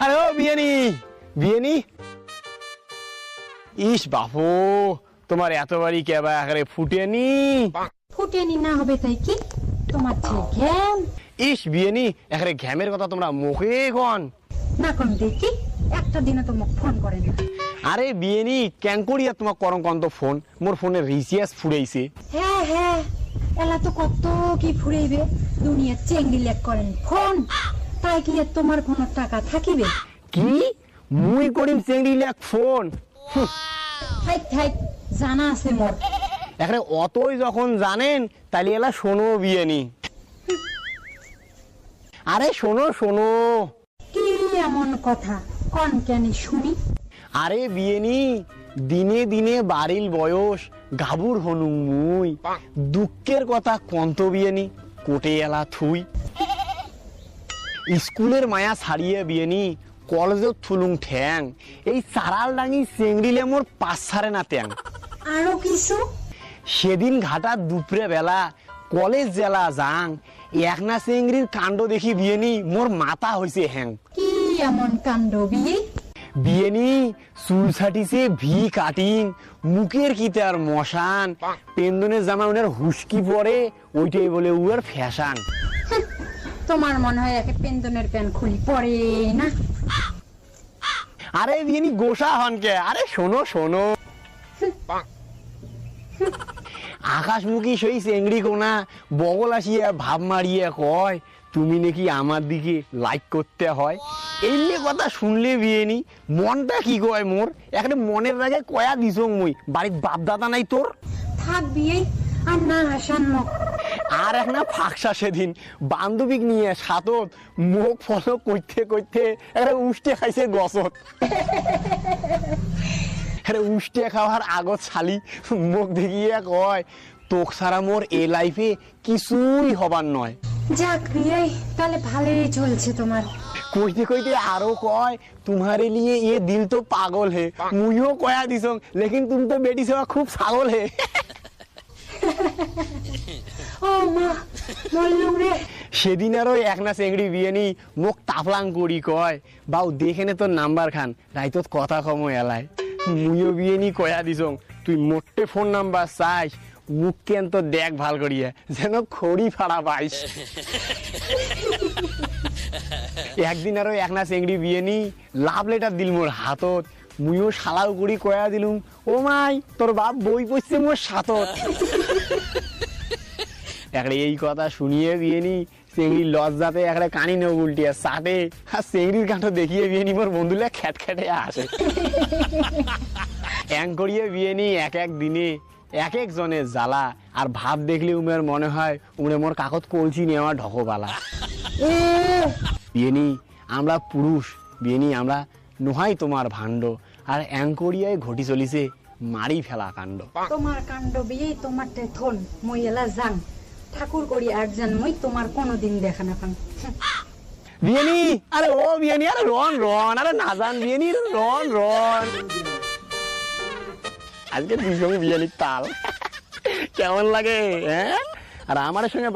আরে ও বিয়ানি বিয়ানি ইস বাপু তোমার এতবারই কেবা আকারে ফুটেনি ফুটেনি না হবে তাই কি তোমার ছেলে ঘ্যাম ইস বিয়ানি এখানে ঘ্যামের কথা তোমরা মুখে কন না কোন দেখি একটা দিনও তো মুখ ফোন করে না। আরে বিয়ানি কেন করিয়া তোমার করম কন্ত ফোন মোর ফোনে রিচার্জ ফুরাইছে হ্যাঁ হ্যাঁ এলা তো কত কি ফুরাইবে দুনিয়ার চেঙ্গি লেক করেন ফোন তাই কি আর তোমার কোনো টাকা থাকিবে কি মুই করিম চেংড়ি লেখ ফোন হাই হাই জানা আছে মোর এখানে অতই যখন জানেন তাহলে এলা শোনো বিয়ানি আরে শোনো শোনো কি এমন কথা কোন কেন শুনি আরে বিয়েনি দিনে দিনে বাড়ির বয়স গাবুর হনুম মুই দুঃখের কথা কন্ত বিয়েনি কোটে এলা থুই স্কুলের মায়া ছাড়িয়ে বিয়েনি কলেজের থুলুং ঠ্যাং এই চারাল ডাঙি চেংড়িলে মোর পাঁচ ছাড়ে না ট্যাং আরো কিছু সেদিন ঘাটা দুপুরে বেলা কলেজ জেলা যাং একনা চেংড়ির কাণ্ড দেখি বিয়েনি মোর মাথা হইছে হ্যাং কি এমন কাণ্ড বিয়ে বিয়েনি চুল ছাটিছে ভি কাটিং মুখের কিতে আর মশান পেন্দনের জামা উনার হুস্কি পরে ওইটাই বলে উয়ার ফ্যাশন তোমার মনে হয় একে পেন্দনের প্যান্ট খুলি পরে না আরে বিয়েনি গোসা হনকে আরে শোনো শোনো আকাশমুখী সেই চেংড়ি কোনা বগল আসিয়া ভাব মারিয়া কয় তুমি নাকি আমার দিকে লাইক করতে হয় এই নিয়ে কথা শুনলে বিয়েনি মনটা কি কয় মোর একটা মনের রাগে কয়া দিছ মুই বাড়ির বাপ দাদা নাই তোর থাক বিয়ে আর না হাসান মুখ আর এক না ফাঁকসা সেদিন বান্ধবীক নিয়ে সাতত মুখ ফলো করতে করতে একটা উষ্টে খাইছে গছত আরে উষ্টে খাওয়ার আগত ছালি মুখ দেখিয়ে কয় তোক ছাড়া মোর এ লাইফে কিছুই হবার নয় যাক বিয়ে তাহলে ভালোই চলছে তোমার কইতে কইতে আরো কয় तुम्हारे लिए ये दिल तो पागल है मुझे कया दिसों लेकिन तुम तो बेटी से खूब ছাগল है ও মা বললুম রে সেদিন আরো একনা চেংড়ি বিয়েনি মুখ তাফলাং করি কয় বাউ দেখে নে তোর নাম্বার খান রাইতত কথা কম এলাই মুইও বিয়েনি কয়া দিছং তুই মোটে ফোন নাম্বার চাইস মুখ কেন তো দেখ ভাল করিয়া যেন খড়ি ফাড়া পাইস একদিন আরো একনা চেংড়ি বিয়েনি লাভ লেটার দিল মোর হাতত মুইও শালাও করি কয়া দিলুম ও মাই তোর বাপ বই পড়ছে মোর সাতত একটা এই কথা শুনিয়ে বিয়েনি চেংড়ির লজ্জাতে একটা কানি নেও উল্টিয়া চাটে আর চেংড়ির কাঁটো দেখিয়ে বিয়েনি মোর বন্ধুলে খ্যাট খেটে আসে অ্যাং করিয়ে বিয়েনি এক এক দিনে এক এক জনের জ্বালা আর ভাব দেখলে উমের মনে হয় উমরে মোর কাকত কলছি নিয়ে আমার ঢকবালা বিয়েনি আমরা পুরুষ বিয়েনি আমরা নোহাই তোমার ভাণ্ড আর অ্যাং করিয়ায় ঘটি চলিছে মারি ফেলা কাণ্ড তোমার কাণ্ড বিয়ে তোমার থন মই এলা যাং ঠাকুর করি একজন মই তোমার কোনোদিন দেখা না পান বিয়েনি আরে ও বিয়েনি আরে রন রন আরে না জান বিয়েনি রন রন আজকে দুই সঙ্গে বিয়েনির তাল কেমন লাগে হ্যাঁ আর আমার সঙ্গে